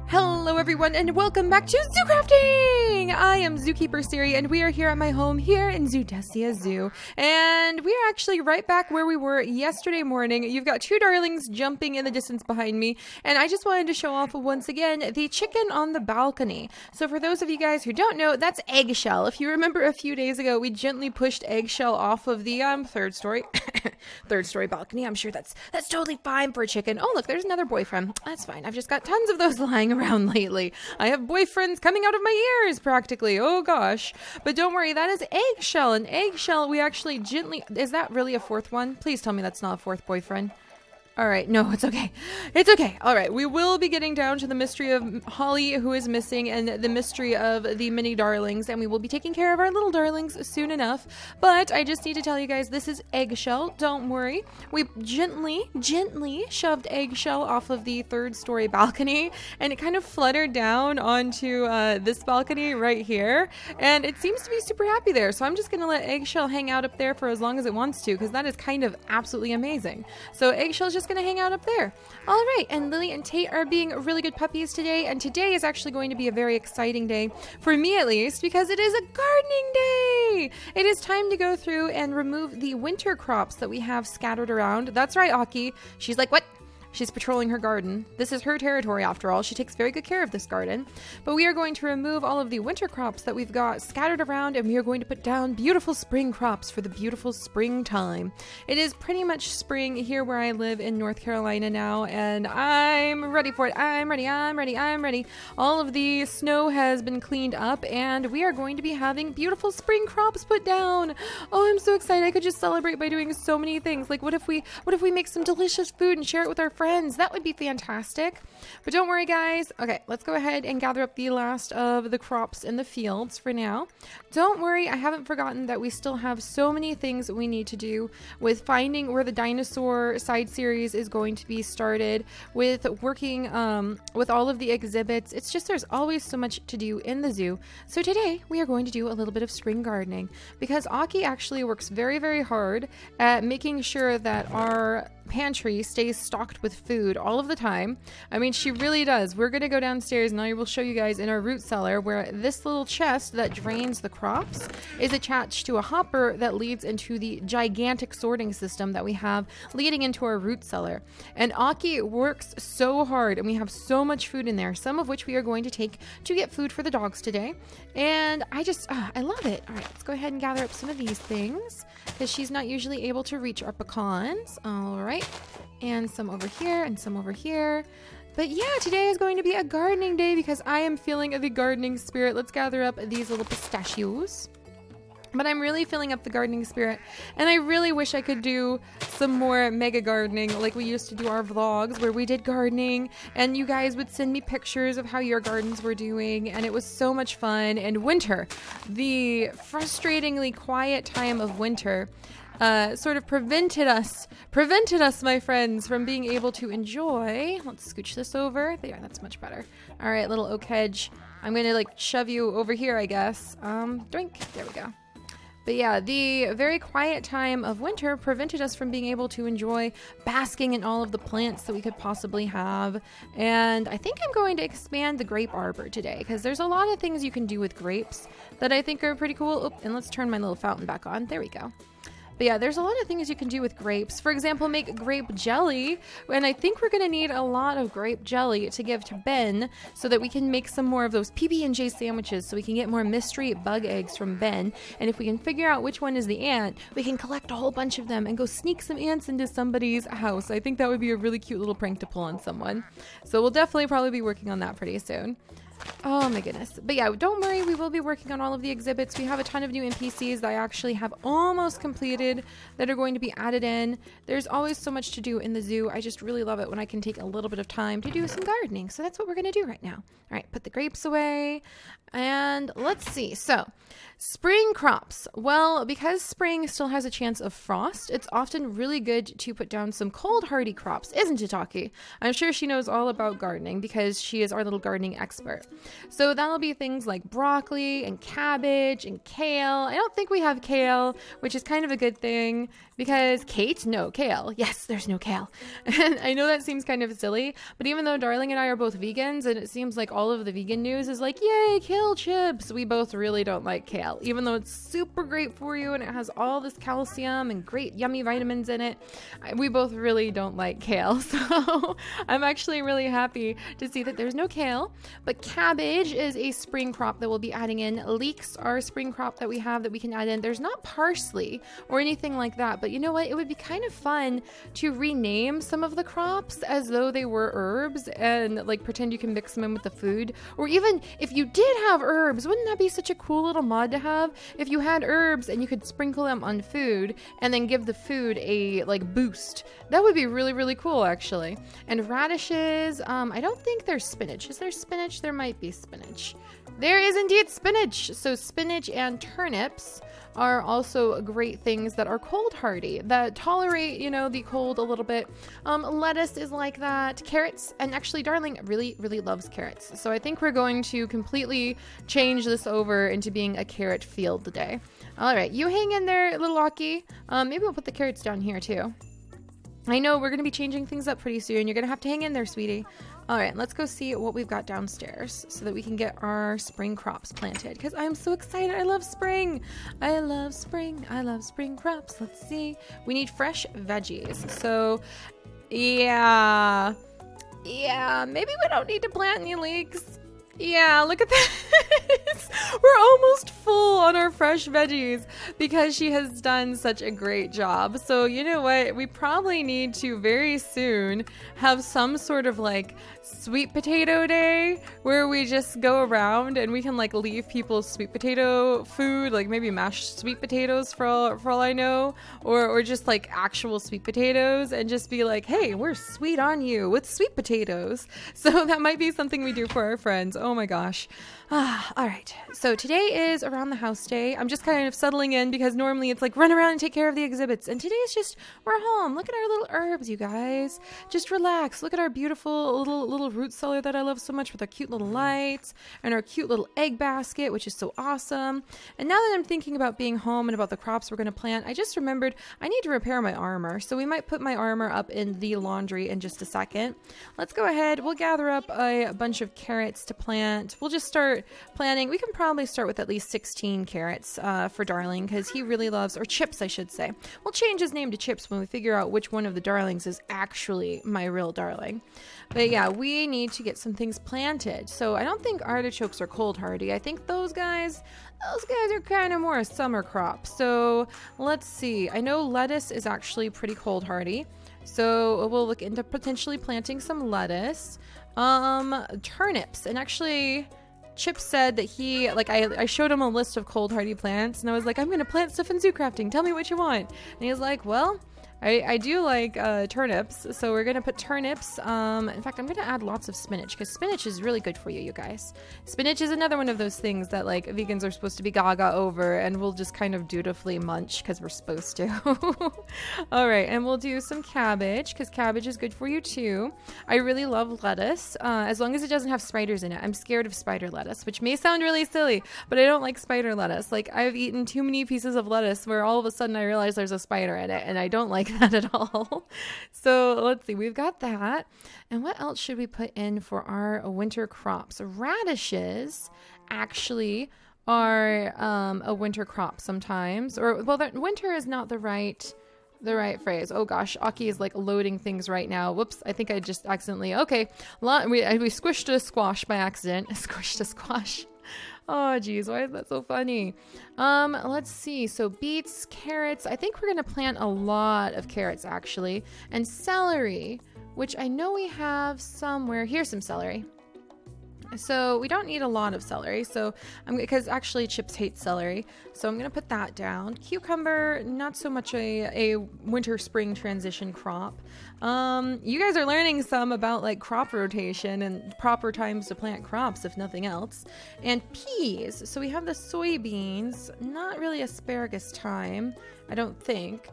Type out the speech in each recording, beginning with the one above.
Hello everyone and welcome back to Zoo Crafting! I am Zookeeper Seri and we are here at my home here in Zoodesia Zoo. And we are actually right back where we were yesterday morning. You've got two darlings jumping in the distance behind me. And I just wanted to show off once again the chicken on the balcony. So for those of you guys who don't know, that's Eggshell. If you remember a few days ago, we gently pushed Eggshell off of the third story balcony. I'm sure that's totally fine for a chicken. Oh look, there's another boyfriend. That's fine. I've just got tons of those lying around lately. I have boyfriends coming out of my ears practically. Oh gosh. But don't worry, that is Eggshell. And Eggshell, we actually gently... Is that really a fourth one? Please tell me that's not a fourth boyfriend. All right. No, it's okay. It's okay. All right. We will be getting down to the mystery of Holly, who is missing, and the mystery of the mini darlings, and we will be taking care of our little darlings soon enough. But I just need to tell you guys, this is Eggshell. Don't worry. We gently shoved Eggshell off of the third story balcony, and it kind of fluttered down onto this balcony right here, and it seems to be super happy there. So I'm just going to let Eggshell hang out up there for as long as it wants to, because that is kind of absolutely amazing. So Eggshell's just going to hang out up there. All right, and Lily and Tate are being really good puppies today, and today is actually going to be a very exciting day, for me at least, because it is a gardening day! It is time to go through and remove the winter crops that we have scattered around. That's right, Aki. She's like, what? She's patrolling her garden. This is her territory after all. She takes very good care of this garden. But we are going to remove all of the winter crops that we've got scattered around, and we are going to put down beautiful spring crops for the beautiful springtime. It is pretty much spring here where I live in North Carolina now, and I'm ready for it. I'm ready. All of the snow has been cleaned up, and we are going to be having beautiful spring crops put down. Oh, I'm so excited. I could just celebrate by doing so many things. Like, what if we make some delicious food and share it with our friends? That would be fantastic. But don't worry, guys. Okay, let's go ahead and gather up the last of the crops in the fields for now. Don't worry, I haven't forgotten that we still have so many things we need to do with finding where the dinosaur side series is going to be started, with working with all of the exhibits. It's just there's always so much to do in the zoo. So today we are going to do a little bit of spring gardening, because Aki actually works very, very hard at making sure that our pantry stays stocked with food all of the time. I mean, she really does. We're going to go downstairs and I will show you guys in our root cellar where this little chest that drains the crops is attached to a hopper that leads into the gigantic sorting system that we have leading into our root cellar. And Aki works so hard, and we have so much food in there, some of which we are going to take to get food for the dogs today. And I love it. All right, let's go ahead and gather up some of these things, because she's not usually able to reach our pecans. All right. And some over here and some over here. But yeah, today is going to be a gardening day because I am feeling the gardening spirit. Let's gather up these little pistachios. But I'm really filling up the gardening spirit, and I really wish I could do some more mega gardening like we used to do our vlogs where we did gardening and you guys would send me pictures of how your gardens were doing, and it was so much fun. And winter, the frustratingly quiet time of winter, sort of prevented us, my friends, from being able to enjoy. Let's scooch this over. There, that's much better. All right, little oak hedge. I'm going to like shove you over here, I guess. Drink. There we go. But yeah, the very quiet time of winter prevented us from being able to enjoy basking in all of the plants that we could possibly have. And I think I'm going to expand the grape arbor today, because there's a lot of things you can do with grapes that I think are pretty cool. Oop, and let's turn my little fountain back on. There we go. But yeah, there's a lot of things you can do with grapes. For example, make grape jelly. And I think we're going to need a lot of grape jelly to give to Ben so that we can make some more of those PB&J sandwiches, so we can get more mystery bug eggs from Ben. And if we can figure out which one is the ant, we can collect a whole bunch of them and go sneak some ants into somebody's house. I think that would be a really cute little prank to pull on someone. So we'll definitely probably be working on that pretty soon. Oh my goodness. But yeah, don't worry, we will be working on all of the exhibits. We have a ton of new NPCs that I actually have almost completed that are going to be added in. There's always so much to do in the zoo. I just really love it when I can take a little bit of time to do some gardening. So that's what we're going to do right now. All right, put the grapes away. And let's see. So, spring crops. Well, because spring still has a chance of frost, it's often really good to put down some cold hardy crops, isn't it, Taki? I'm sure she knows all about gardening because she is our little gardening expert. So that'll be things like broccoli and cabbage and kale. I don't think we have kale, which is kind of a good thing because Kate, no, kale. Yes, there's no kale. And I know that seems kind of silly, but even though Darling and I are both vegans and it seems like all of the vegan news is like, yay, kale chips, we both really don't like kale, even though it's super great for you and it has all this calcium and great yummy vitamins in it. We both really don't like kale. So I'm actually really happy to see that there's no kale, but cabbage is a spring crop that we'll be adding in. Leeks are a spring crop that we have that we can add in. There's not parsley or anything like that, but you know what? It would be kind of fun to rename some of the crops as though they were herbs and like pretend you can mix them in with the food. Or even if you did have herbs, wouldn't that be such a cool little mod to have? If you had herbs and you could sprinkle them on food and then give the food a like boost, that would be really, really cool actually. And radishes, I don't think there's spinach. Is there spinach? There might be spinach. There is indeed spinach. So spinach and turnips are also great things that are cold hardy, that tolerate, you know, the cold a little bit. Lettuce is like that. Carrots, and actually Darling really, really loves carrots. So I think we're going to completely change this over into being a carrot field today. All right, you hang in there, little Aki. Maybe we'll put the carrots down here too. I know we're going to be changing things up pretty soon. You're going to have to hang in there, sweetie. All right, let's go see what we've got downstairs so that we can get our spring crops planted because I'm so excited. I love spring. I love spring. I love spring crops. Let's see. We need fresh veggies. So, yeah, maybe we don't need to plant any leeks. Yeah, look at this. We're almost full on our fresh veggies because she has done such a great job. So you know what? We probably need to very soon have some sort of like sweet potato day where we just go around and we can like leave people sweet potato food, like maybe mashed sweet potatoes for all I know, or just like actual sweet potatoes and just be like, hey, we're sweet on you with sweet potatoes. So that might be something we do for our friends. Oh my gosh. All right. So today is around the house day. I'm just kind of settling in because normally it's like run around and take care of the exhibits. And today is just, we're home. Look at our little herbs, you guys. Just relax. Look at our beautiful little root cellar that I love so much with our cute little lights and our cute little egg basket, which is so awesome. And now that I'm thinking about being home and about the crops we're going to plant, I just remembered I need to repair my armor. So we might put my armor up in the laundry in just a second. Let's go ahead. We'll gather up a bunch of carrots to plant. We'll just start planting. We can probably start with at least 16 carrots for Darling because he really loves, or Chips I should say. We'll change his name to Chips when we figure out which one of the Darlings is actually my real Darling. But yeah, we need to get some things planted. So I don't think artichokes are cold hardy. I think those guys are kind of more a summer crop. So let's see. I know lettuce is actually pretty cold hardy. So we'll look into potentially planting some lettuce. Turnips, and actually Chip said that he, like, I showed him a list of cold hardy plants and I was like, I'm going to plant stuff in zoo crafting. Tell me what you want. And he was like, well, I do like turnips, so we're going to put turnips. In fact, I'm going to add lots of spinach because spinach is really good for you, you guys. Spinach is another one of those things that like vegans are supposed to be gaga over and we'll just kind of dutifully munch because we're supposed to. All right, and we'll do some cabbage because cabbage is good for you too. I really love lettuce as long as it doesn't have spiders in it. I'm scared of spider lettuce, which may sound really silly, but I don't like spider lettuce. Like I've eaten too many pieces of lettuce where all of a sudden I realize there's a spider in it and I don't like that at all. So let's see, we've got that. And what else should we put in for our winter crops? Radishes actually are a winter crop sometimes, or well, that winter is not the right phrase. Oh gosh, Aki is like loading things right now. Whoops, I think I just accidentally, okay. We squished a squash by accident. Squished a squash. Oh geez, why is that so funny? Let's see. So beets, carrots. I think we're gonna plant a lot of carrots actually, and celery, which I know we have somewhere. Here's some celery. So we don't need a lot of celery. So because actually Chips hates celery, so I'm gonna put that down. Cucumber, not so much a winter spring transition crop. You guys are learning some about like crop rotation and proper times to plant crops, if nothing else. And peas. So we have the soybeans. Not really asparagus time, I don't think.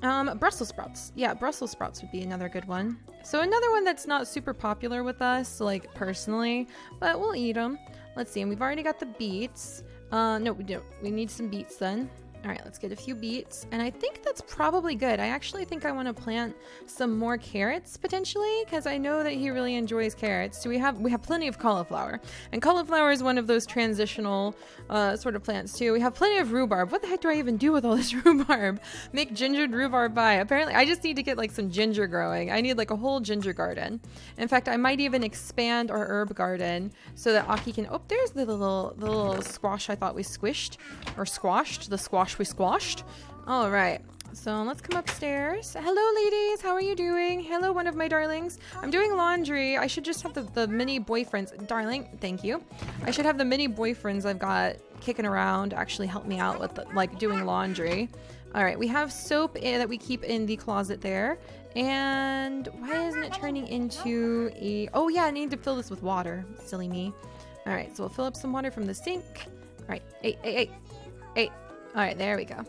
Brussels sprouts. Yeah, Brussels sprouts would be another good one. So another one that's not super popular with us, like personally, but we'll eat them. Let's see, and we've already got the beets. No, we don't. We need some beets then. All right, let's get a few beets. And I think that's probably good. I actually think I want to plant some more carrots potentially, because I know that he really enjoys carrots. So we have plenty of cauliflower. And cauliflower is one of those transitional sort of plants too. We have plenty of rhubarb. What the heck do I even do with all this rhubarb? Make gingered rhubarb pie. Apparently, I just need to get like some ginger growing. I need like a whole ginger garden. In fact, I might even expand our herb garden so that Aki can... Oh, there's the little squash I thought we squished. Or squashed. The squash we squashed. All right, so let's come upstairs. Hello ladies, how are you doing? Hello, one of my darlings. I'm doing laundry. I should just have the mini boyfriends. Darling, thank you. I should have the mini boyfriends I've got kicking around actually help me out with like doing laundry. All right, we have soap that we keep in the closet there. And why isn't it turning into a... Oh yeah, I need to fill this with water. Silly me. All right, so we'll fill up some water from the sink. All right, hey. All right, there we go.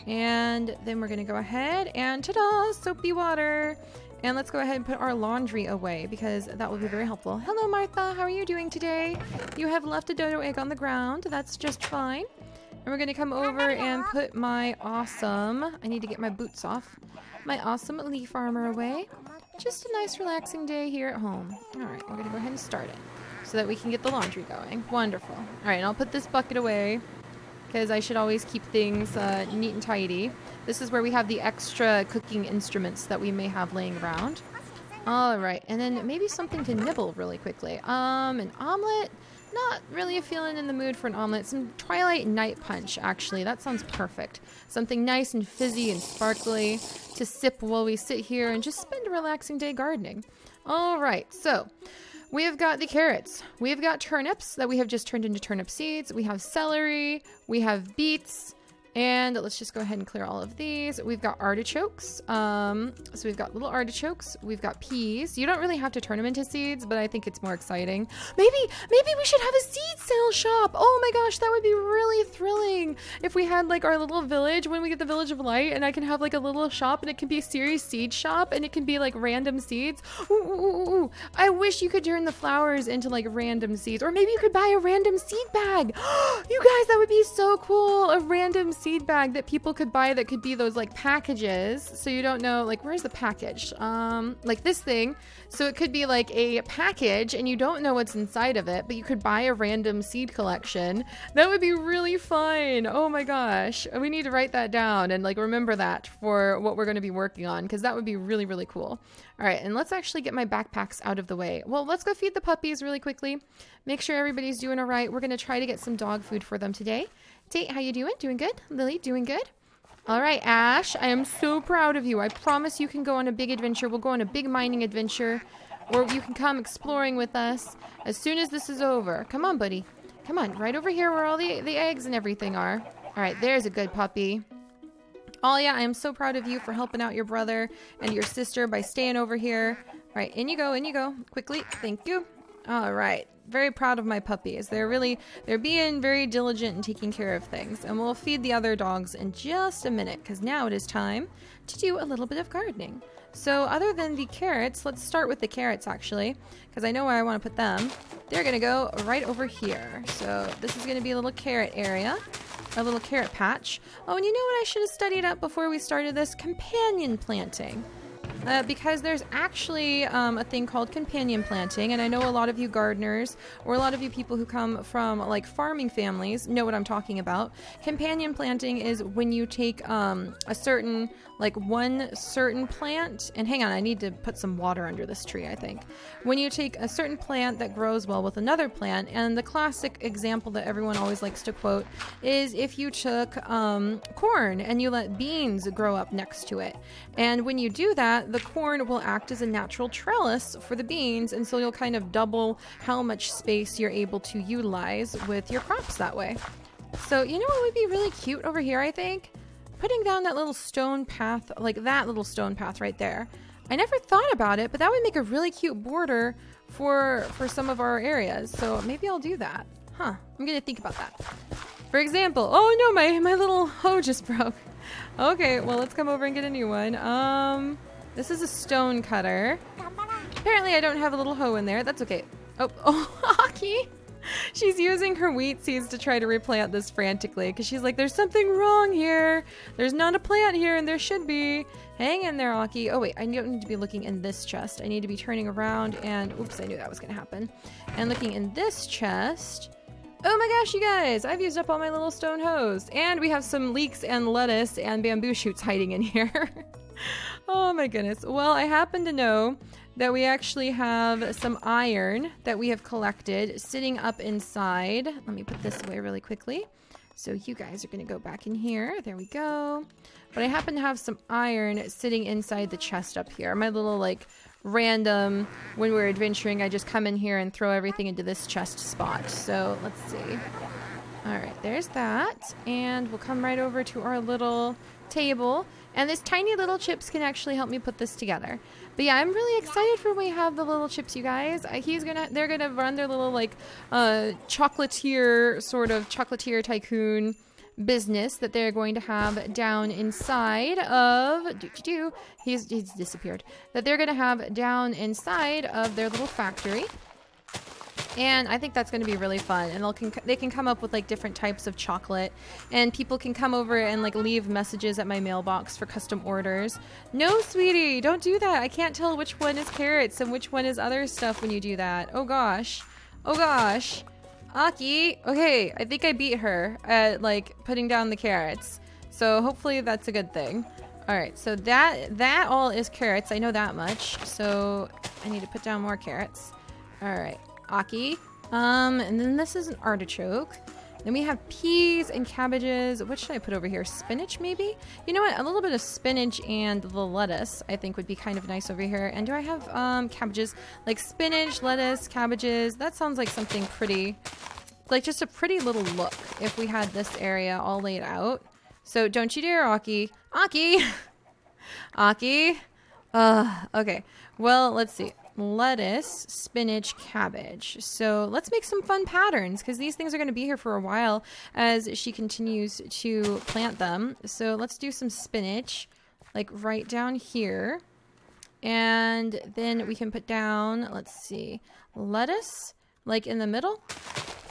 And then we're gonna go ahead and ta-da, soapy water. And let's go ahead and put our laundry away because that will be very helpful. Hello, Martha. How are you doing today? You have left a dodo egg on the ground. That's just fine. And we're gonna come over and put my awesome... I need to get my boots off. My awesome leaf armor away. Just a nice relaxing day here at home. All right, we're gonna go ahead and start it so that we can get the laundry going. Wonderful. All right, and I'll put this bucket away, because I should always keep things neat and tidy. This is where we have the extra cooking instruments that we may have laying around. All right, and then maybe something to nibble really quickly. An omelet? Not really feeling in the mood for an omelet. Some Twilight Night Punch, actually. That sounds perfect. Something nice and fizzy and sparkly to sip while we sit here and just spend a relaxing day gardening. All right, so... we have got the carrots. We have got turnips that we have just turned into turnip seeds. We have celery. We have beets. And let's just go ahead and clear all of these. We've got artichokes. So we've got little artichokes. We've got peas. You don't really have to turn them into seeds, but I think it's more exciting. Maybe we should have a seed sale shop. Oh my gosh, that would be really thrilling if we had like our little village when we get the Village of Light, and I can have like a little shop, and it can be a Seri's seed shop, and it can be like random seeds. Ooh. I wish you could turn the flowers into like random seeds, or maybe you could buy a random seed bag. You guys, that would be so cool. A random seed bag that people could buy that could be those like packages, so you don't know like where's the package, like this thing, so it could be like a package and you don't know what's inside of it, but you could buy a random seed collection. That would be really fun. Oh my gosh, we need to write that down and like remember that for what we're going to be working on, because that would be really, really cool. All right, and let's actually get my backpacks out of the way. Well, let's go feed the puppies really quickly, make sure everybody's doing all right. We're going to try to get some dog food for them today. Tate, how you doing? Doing good? Lily, doing good? All right, Ash, I am so proud of you. I promise you can go on a big adventure. We'll go on a big mining adventure, or you can come exploring with us as soon as this is over. Come on, buddy. Come on, right over here where all the eggs and everything are. All right, there's a good puppy. Oh, yeah, I am so proud of you for helping out your brother and your sister by staying over here. All right, in you go. Quickly. Thank you. All right. Very proud of my puppies. They're being very diligent and taking care of things. And we'll feed the other dogs in just a minute, because now it is time to do a little bit of gardening. So other than the carrots, let's start with the carrots actually, because I know where I want to put them. They're going to go right over here. So this is going to be a little carrot area, a little carrot patch. Oh, and you know what I should have studied up before we started this? Companion planting. Because there's actually a thing called companion planting, and I know a lot of you gardeners or a lot of you people who come from like farming families know what I'm talking about. Companion planting is when you take one certain plant, and hang on, I need to put some water under this tree, I think. When you take a certain plant that grows well with another plant, and the classic example that everyone always likes to quote is if you took corn and you let beans grow up next to it. And when you do that, the corn will act as a natural trellis for the beans, and so you'll kind of double how much space you're able to utilize with your crops that way. So you know what would be really cute over here, I think? Putting down that little stone path, like that little stone path right there. I never thought about it, but that would make a really cute border for some of our areas. So maybe I'll do that. Huh, I'm gonna think about that. For example, oh no, my little hoe just broke. Okay, well, let's come over and get a new one. This is a stone cutter. Apparently I don't have a little hoe in there. That's okay. Oh, Aki! She's using her wheat seeds to try to replant this frantically because she's like, there's something wrong here. There's not a plant here and there should be. Hang in there, Aki. Oh, wait, I don't need to be looking in this chest. I need to be turning around and, oops, I knew that was going to happen. And looking in this chest. Oh my gosh, you guys, I've used up all my little stone hoes. And we have some leeks and lettuce and bamboo shoots hiding in here. Oh my goodness. Well, I happen to know that we actually have some iron that we have collected sitting up inside. Let me put this away really quickly. So you guys are going to go back in here. There we go. But I happen to have some iron sitting inside the chest up here. My little like random, when we're adventuring, I just come in here and throw everything into this chest spot. So let's see. All right, there's that. And we'll come right over to our little table. And this tiny little chips can actually help me put this together. But yeah, I'm really excited for when we have the little chips, you guys. They're gonna run their little like chocolatier tycoon business that they're going to have down inside of he's disappeared. That they're gonna have down inside of their little factory. And I think that's going to be really fun. And they can come up with like different types of chocolate. And people can come over and like leave messages at my mailbox for custom orders. No, sweetie, don't do that. I can't tell which one is carrots and which one is other stuff when you do that. Oh gosh. Oh gosh. Aki. Okay, I think I beat her at like putting down the carrots. So hopefully that's a good thing. Alright, so that all is carrots. I know that much. So I need to put down more carrots. Alright. Aki. And then this is an artichoke. Then we have peas and cabbages. What should I put over here? Spinach, maybe? You know what? A little bit of spinach and the lettuce, I think, would be kind of nice over here. And do I have cabbages? Like spinach, lettuce, cabbages. That sounds like something pretty, like just a pretty little look if we had this area all laid out. So don't you dare, Aki. Aki! Aki! Okay. Well, let's see. Lettuce, spinach, cabbage. So let's make some fun patterns because these things are going to be here for a while as she continues to plant them. So let's do some spinach like right down here. And then we can put down, let's see, lettuce like in the middle.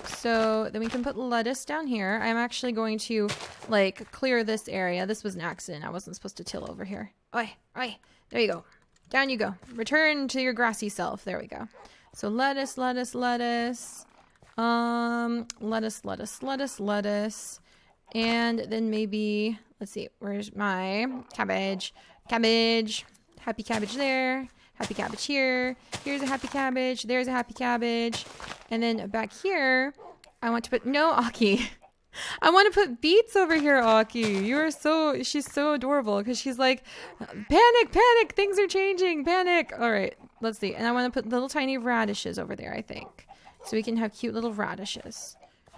So then we can put lettuce down here. I'm actually going to like clear this area. This was an accident. I wasn't supposed to till over here. Oi, oi, there you go. Down you go. Return to your grassy self. There we go. So lettuce, lettuce, lettuce. Lettuce, lettuce, lettuce, lettuce. And then maybe, let's see, where's my cabbage? Cabbage. Happy cabbage there. Happy cabbage here. Here's a happy cabbage. There's a happy cabbage. And then back here, I want to put, no, Aki. I want to put beets over here, Aki. She's so adorable because she's like, panic, panic, things are changing, panic. All right, let's see. And I want to put little tiny radishes over there, I think. So we can have cute little radishes.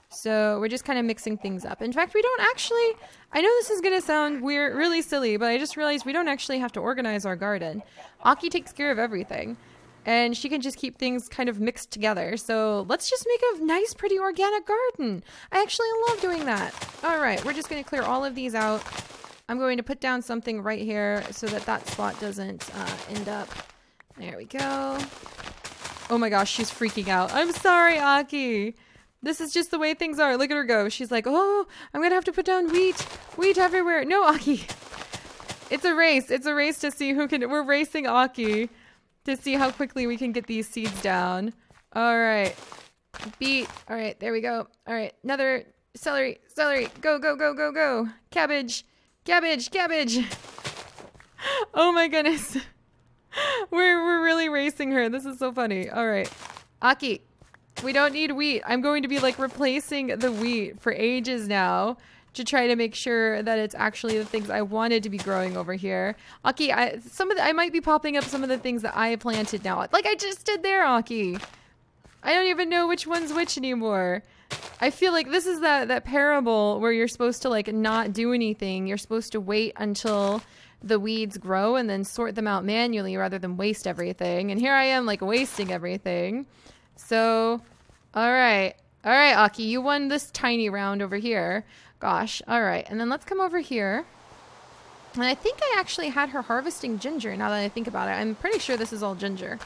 So we're just kind of mixing things up. In fact, we don't actually, I know this is going to sound weird, really silly, but I just realized we don't actually have to organize our garden. Aki takes care of everything. And she can just keep things kind of mixed together. So let's just make a nice, pretty organic garden. I actually love doing that. All right, we're just going to clear all of these out. I'm going to put down something right here so that spot doesn't end up. There we go. Oh my gosh, she's freaking out. I'm sorry, Aki. This is just the way things are. Look at her go. She's like, oh, I'm going to have to put down wheat. Wheat everywhere. No, Aki. It's a race. It's a race to see who can. We're racing Aki to see how quickly we can get these seeds down. All right. Beet. All right, there we go. All right, another celery. Celery. Go, go, go, go, go. Cabbage. Cabbage. Cabbage. Oh my goodness. We're really racing her. This is so funny. All right. Aki. We don't need wheat. I'm going to be like replacing the wheat for ages now to try to make sure that it's actually the things I wanted to be growing over here. Aki, I might be popping up some of the things that I planted now. Like I just did there, Aki. I don't even know which one's which anymore. I feel like this is that parable where you're supposed to like not do anything. You're supposed to wait until the weeds grow and then sort them out manually rather than waste everything. And here I am like wasting everything. So, all right, Aki, you won this tiny round over here. Gosh, all right. And then let's come over here And I think I actually had her harvesting ginger now that I think about it. I'm pretty sure this is all ginger.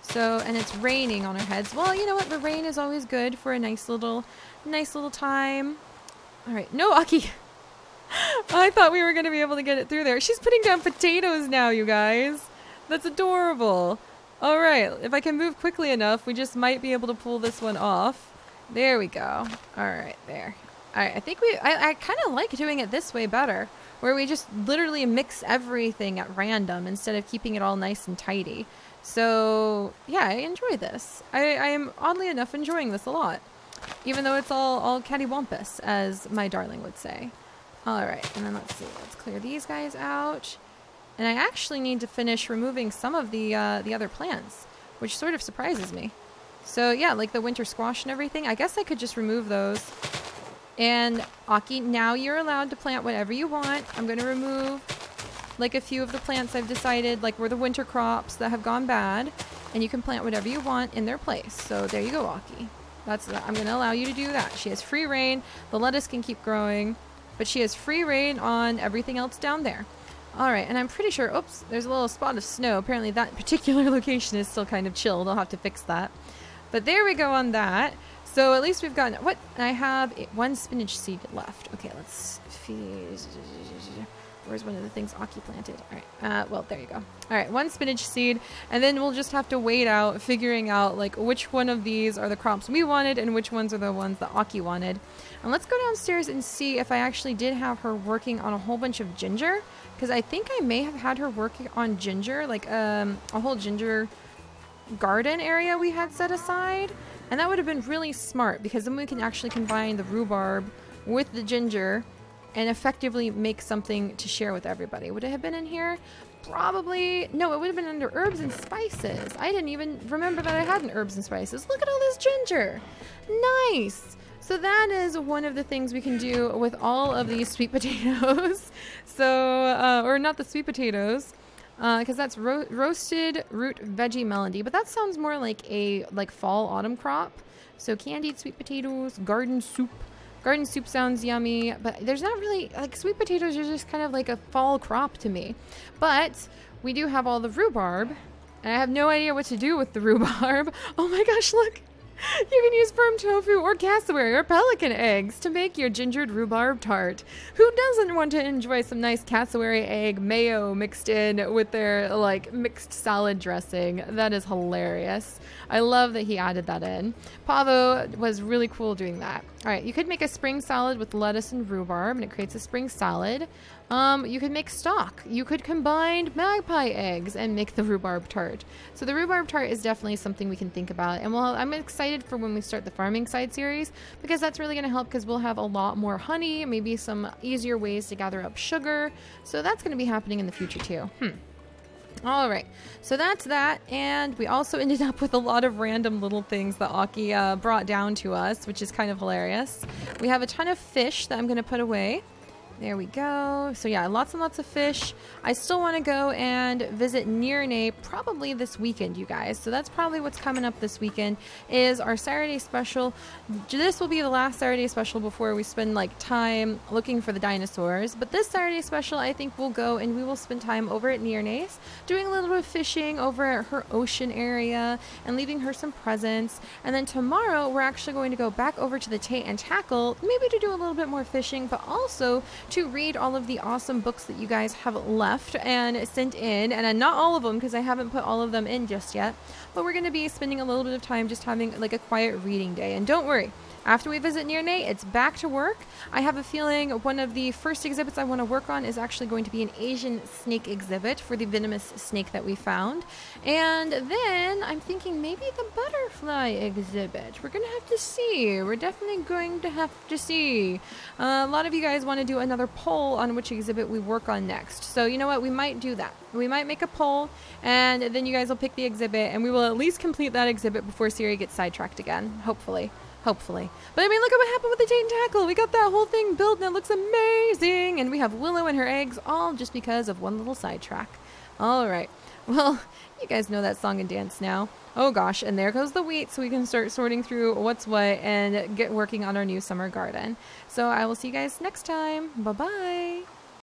So, and it's raining on our heads. Well, you know what? The rain is always good for a nice little time. All right. No, Aki. I thought we were going to be able to get it through there. She's putting down potatoes now, you guys. That's adorable. All right. If I can move quickly enough, we just might be able to pull this one off. There we go. All right. There. All right. I think I kind of like doing it this way better, where we just literally mix everything at random instead of keeping it all nice and tidy. So yeah, I enjoy this. I am oddly enough enjoying this a lot, even though it's all cattywampus, as my darling would say. All right, and then let's see. Let's clear these guys out, and I actually need to finish removing some of the other plants, which sort of surprises me. So yeah, like the winter squash and everything. I guess I could just remove those. And Aki, now you're allowed to plant whatever you want. I'm going to remove like a few of the plants I've decided like were the winter crops that have gone bad, and you can plant whatever you want in their place. So there you go, Aki. I'm going to allow you to do that. She has free reign. The lettuce can keep growing, but she has free reign on everything else down there. All right, and I'm pretty sure, oops, there's a little spot of snow. Apparently that particular location is still kind of chilled. I'll have to fix that. But there we go on that. So at least we've gotten, what? I have one spinach seed left. Okay, let's feed. Where's one of the things Aki planted? All right, well, there you go. All right, one spinach seed, and then we'll just have to wait out, figuring out like which one of these are the crops we wanted and which ones are the ones that Aki wanted. And let's go downstairs and see if I actually did have her working on a whole bunch of ginger, because I think I may have had her working on ginger, like a whole ginger garden area we had set aside. And that would have been really smart, because then we can actually combine the rhubarb with the ginger and effectively make something to share with everybody. Would it have been in here? Probably. No, it would have been under herbs and spices. I didn't even remember that I had an herbs and spices. Look at all this ginger. Nice. So that is one of the things we can do with all of these sweet potatoes. So, or not the sweet potatoes, because that's roasted root veggie melody, but that sounds more like a fall autumn crop. So candied sweet potatoes, garden soup. Garden soup sounds yummy, but there's not really, like, sweet potatoes are just kind of like a fall crop to me. But we do have all the rhubarb, and I have no idea what to do with the rhubarb. Oh my gosh, look. You can use firm tofu or cassowary or pelican eggs to make your gingered rhubarb tart. Who doesn't want to enjoy some nice cassowary egg mayo mixed in with their like mixed salad dressing? That is hilarious. I love that he added that in. Pavo was really cool doing that. All right, you could make a spring salad with lettuce and rhubarb, and it creates a spring salad. You could make stock. You could combine magpie eggs and make the rhubarb tart. So the rhubarb tart is definitely something we can think about. And I'm excited for when we start the farming side series, because that's really going to help, because we'll have a lot more honey, maybe some easier ways to gather up sugar. So that's going to be happening in the future too. All right, so that's that, and we also ended up with a lot of random little things that Aki brought down to us, which is kind of hilarious. We have a ton of fish that I'm going to put away. There we go. So yeah, lots and lots of fish. I still want to go and visit Nirne probably this weekend, you guys. So that's probably what's coming up this weekend is our Saturday special. This will be the last Saturday special before we spend like time looking for the dinosaurs. But this Saturday special, I think we'll go and we will spend time over at Nirne's doing a little bit of fishing over at her ocean area and leaving her some presents. And then tomorrow we're actually going to go back over to the Tate and Tackle, maybe to do a little bit more fishing, but also to read all of the awesome books that you guys have left and sent in, and not all of them because I haven't put all of them in just yet, but we're going to be spending a little bit of time just having like a quiet reading day. And don't worry, after we visit Nirne, it's back to work. I have a feeling one of the first exhibits I want to work on is actually going to be an Asian snake exhibit for the venomous snake that we found. And then I'm thinking maybe the butterfly exhibit. We're going to have to see. We're definitely going to have to see. A lot of you guys want to do another poll on which exhibit we work on next. So you know what? We might do that. We might make a poll, and then you guys will pick the exhibit, and we will at least complete that exhibit before Seri gets sidetracked again. Hopefully. But I mean, look at what happened with the Tate and Tackle. We got that whole thing built and it looks amazing. And we have Willow and her eggs, all just because of one little sidetrack. All right. Well, you guys know that song and dance now. Oh gosh, and there goes the wheat, so we can start sorting through what's what and get working on our new summer garden. So I will see you guys next time. Bye-bye.